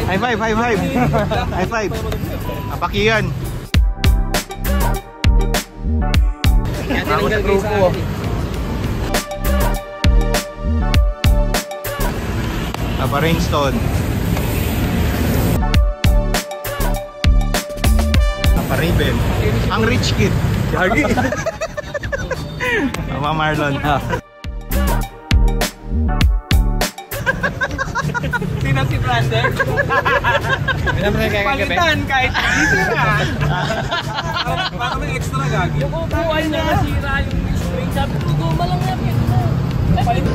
High five, high five. High five. Apakiyan. Ako sa grupo. Aba Rainstone. Aba Raven. Ang rich kid. Gagi. Aba Marlon. Sino si Brother? Palitan kahit sisira. Baka may extra gagi. Yung upuan niya nasira yung spring. Sabi ko, guma lang natin.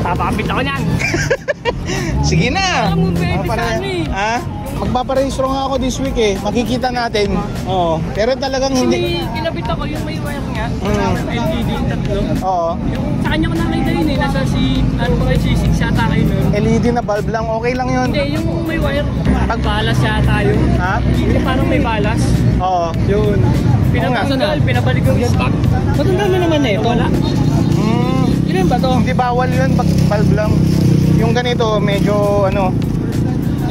Papakapit ako niyan. Sige na. Alam mo, baby, saan eh. Ha? Magpaparehistro nga ako this week eh. Makikita natin. Oo. Pero talagang hindi. Kinabit ako yung may wire nga. LED tatlo. Oo. Yung sa kanya ko nakita yun eh. Nasa ano ba kayo, C6 yata kayo nun. LED na bulb lang. Okay lang yun. Hindi, yung may wire. Pagbalas yata yun. Ha? Hindi, parang may balas. Oo. Yun. Pinatanggal, pinabalik yung stock. Matanda na naman eh. Wala. Ilan ba to? Hindi bawal yun. Bulb lang. Yung ganito, medyo ano.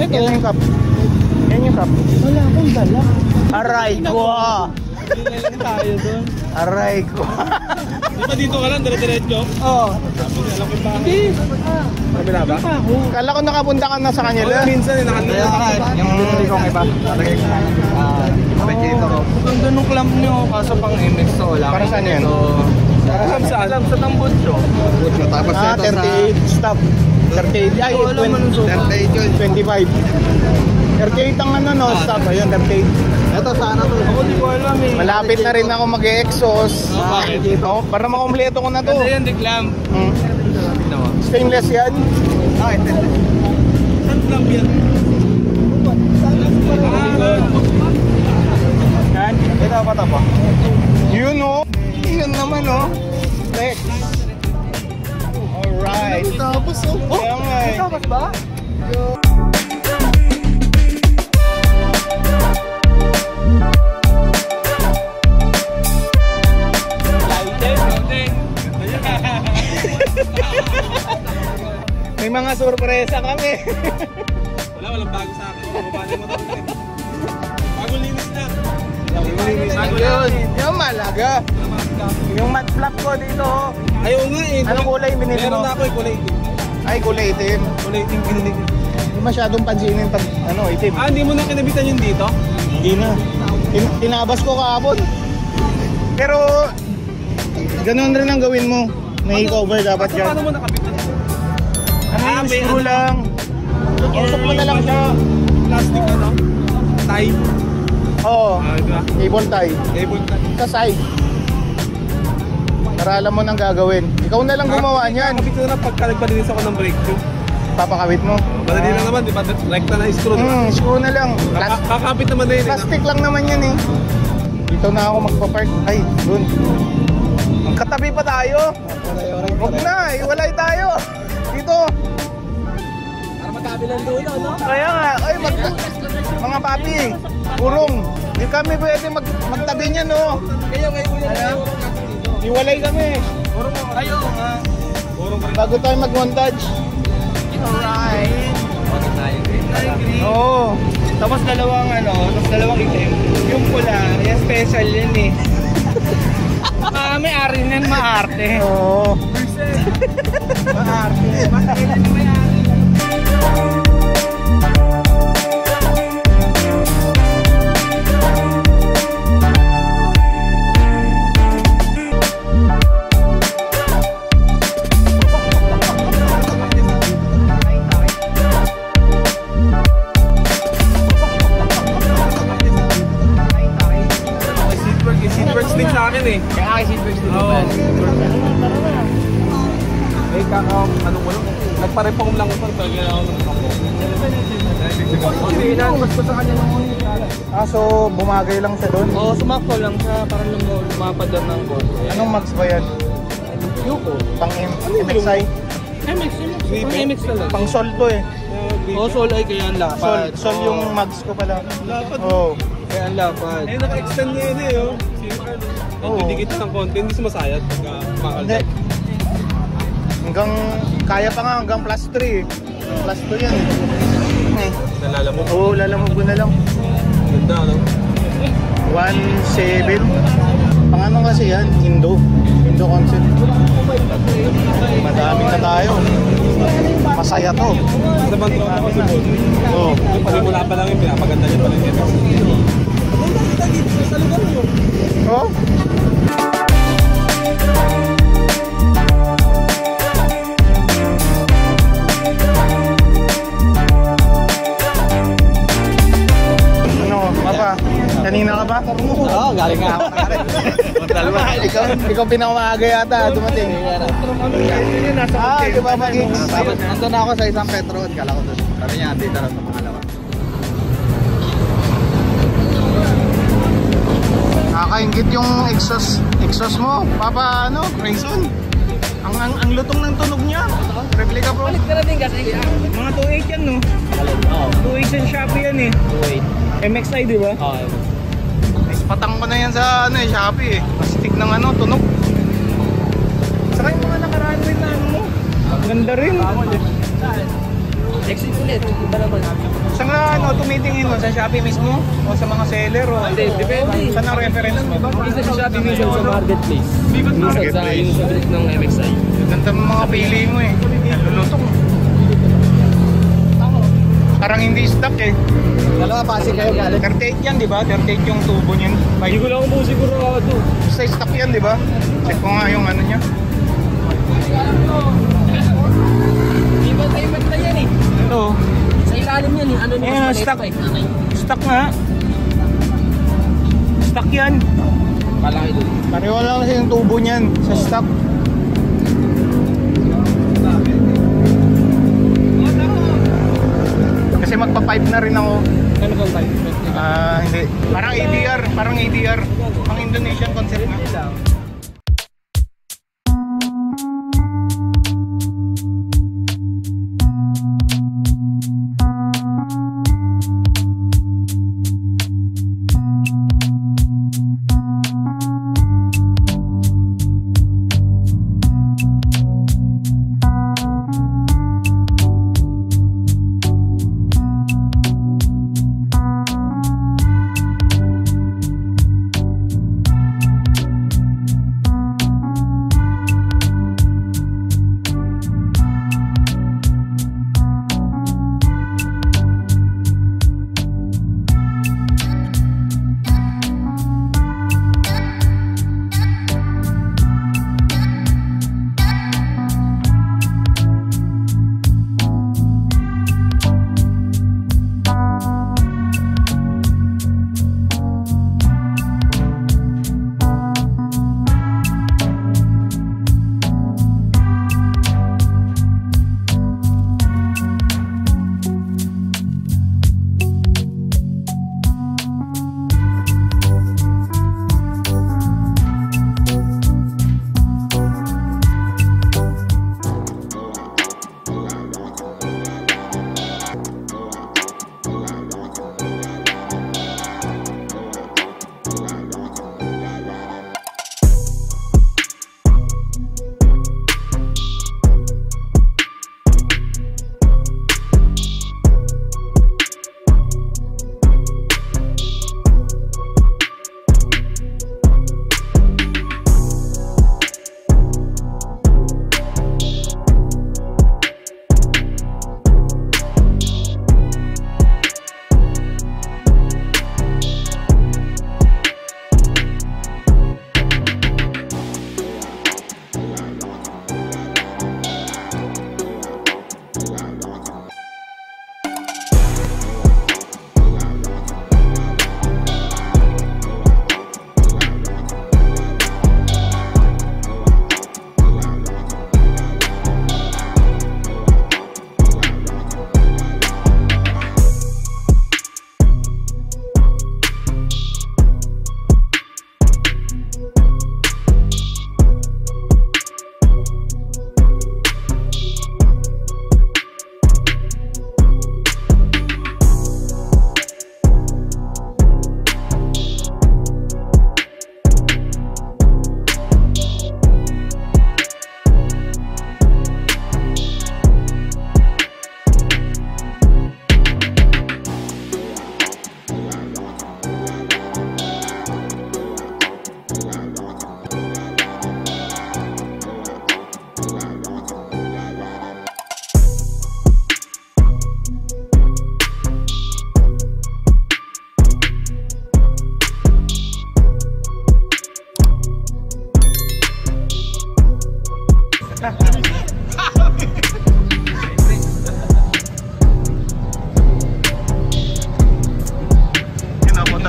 Ito. Yan yung cup. Yan yung cup. Wala akong dala. Aray ko! Hindi tayo doon. Aray ko! Di ba dito ka lang, dire-diretso? Oo. Hindi. Sabi na ba? Kala ko nakapunta ka na sa kanila. Minsan eh, nakandala ka. Yung binili ko iba. Talagay ko na. Ang ganong clamp nyo, kaso pang MX to wala. Para saan yan? Para saan? Sa tambutso. Tapos 38 stop. 38. Ay, 38 yun. 25. 38 ang ano no, stop. Ayun, 38. Ito sana to. Ako di ko alam eh. Malapit na rin ako mag-e-exhaust. Bakit? Para makompleto ko na to. Kasi yan, di clamp. Stainless yan. Ah, stainless. Saan clamp yan? Yan. Ito pa ito pa. Yun o. Yun naman o. Flex. Alright. Tapos oh. Kaya nga eh. Tapos ba? May mga sorpresa kami. Walang bago sa akin. Bumabali mo tapos eh. Bagong linis na. Bago yun. Yung malaga. Yung matte flap ko dito. Ayaw nga eh. Anong kulay binili Meron mo? na ako eh, kulay itim. Ay, kulay itim. Kulay itim binili ko. Hindi masyadong pansinin pag ano, itim. Ah, hindi mo na kinabitan yun dito? Hindi na. Tinabas ko kahapon. Pero, ganun rin ang gawin mo. May cover dapat dyan. Paano mo nakabitan? Ano yung screw lang. Usok mo na lang siya. Plastic ano? Tie? Oo. Ah, diba? Cable tie. Cable tie. Sa side. Para alam mo nang gagawin. Ikaw na lang gumawa niyan. Nakakabit ko na pagka nagpalinis ako ng brake tube. Papakawit mo. Madali lang naman, di ba? Rekta na screw. Screw na lang. Kakapit naman na yun. Plastic lang naman yan eh. Dito na ako magpa-park. Ay, dun. Katabi pa tayo. Huwag na, iwalay tayo. Dito. Para magkabilang dulo, no? Kaya nga, ay mga papi, urong. Hindi kami pwede magtabi niyan, no? Kayo kuya na yung Iwalay kami. urong mo. Kayo nga. Urong ka rin. Bago tayo mag-montage. Alright. Oo. Tapos dalawang itim. Yung pula, yung special yun eh. May ari niyan, maarte. Oo. Maarte. Maarte. May ari. Seatworks din sa akin eh. Kaya aking seatbelts din. Oo. Eh, ano ko lang. Nagpa-reform lang ito. Kaya ako ng ako. Hindi na. Gusto sa kanya ng Ah, so bumagay lang siya doon? Oo, sumakto lang siya. Parang lumapad doon ng board. Anong max ba yan? Yuko. Pang MXI? MX yun. Pang MX talaga. Pang sol to eh. Oo, sol ay kaya ang lapad. Sol yung max ko pala. Lapad. Oo. Kaya ang lapad. Eh, naka-extend niya yun eh. Oh. Oo. Didikit ng konti. Hindi sumasayad. Hindi. Hanggang, kaya pa nga hanggang +3 eh. +2 yan eh. eh. Nalalamog. Oo, lalamog ko na lang. Ganda, no? 1.7. Pang ano kasi yan? Indo concept. Madami na tayo. Masaya to. Sa bantron ako si Boss. Oo. Pasimula pa lang yung pinapaganda niya pala yung Oh? Ano, Papa? Kanina ka ba? Oo, galing nga ako na rin. Ikaw pinakamaga yata dumating. Di ba mag-gigs? Nandun na ako sa isang Petro. Kala ko doon. Sabi niya, dito na sa pangalawa. Nakakaingit yung exhaust mo. Papa, ano, Grayson. Ang lutong ng tunog niya. Replica Pro. Palit ka na din kasi. Mga 2.8 yan, no? Oo. 2.8 sa Shopee yan eh. 2.8. MXI, di ba? Oo. Patang ko na yan sa ano, Shopee eh. Pastig ng ano, tunog. Saka yung mga nakaraan rin na ano mo. Ganda rin. Exit ulit. Iba naman. Saan ka ano, tumitingin mo? Sa Shopee mismo? O sa mga seller? O Hindi, depende. Saan ang reference mo? Minsan sa Shopee, minsan sa marketplace. Minsan sa yung sa group ng MXI. Ganda ng mga pili mo eh. Lulutong. Parang hindi stock eh. Dalawa pasi kayo galing. 38 yan, di ba? 38 yung tubo niyan. Hindi ko lang po sigurado. Sa stock yan, di ba? Check ko nga yung ano niya. Iba na yan eh. Ito. Sa ilalim yan eh. Ano nyo Ayan, stock. Stock nga. Stock yan. Malaki doon. Pareho lang kasi yung tubo niyan sa stock. Kasi magpa-5 na rin ako. Ano ba 5? Hindi. Parang ADR. Pang Indonesian concept na.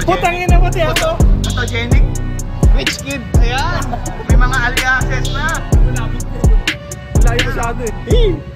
Putang ina mo tiyan ko. Photogenic. Rich kid. Ayan. May mga aliases na. Wala yung masyado eh.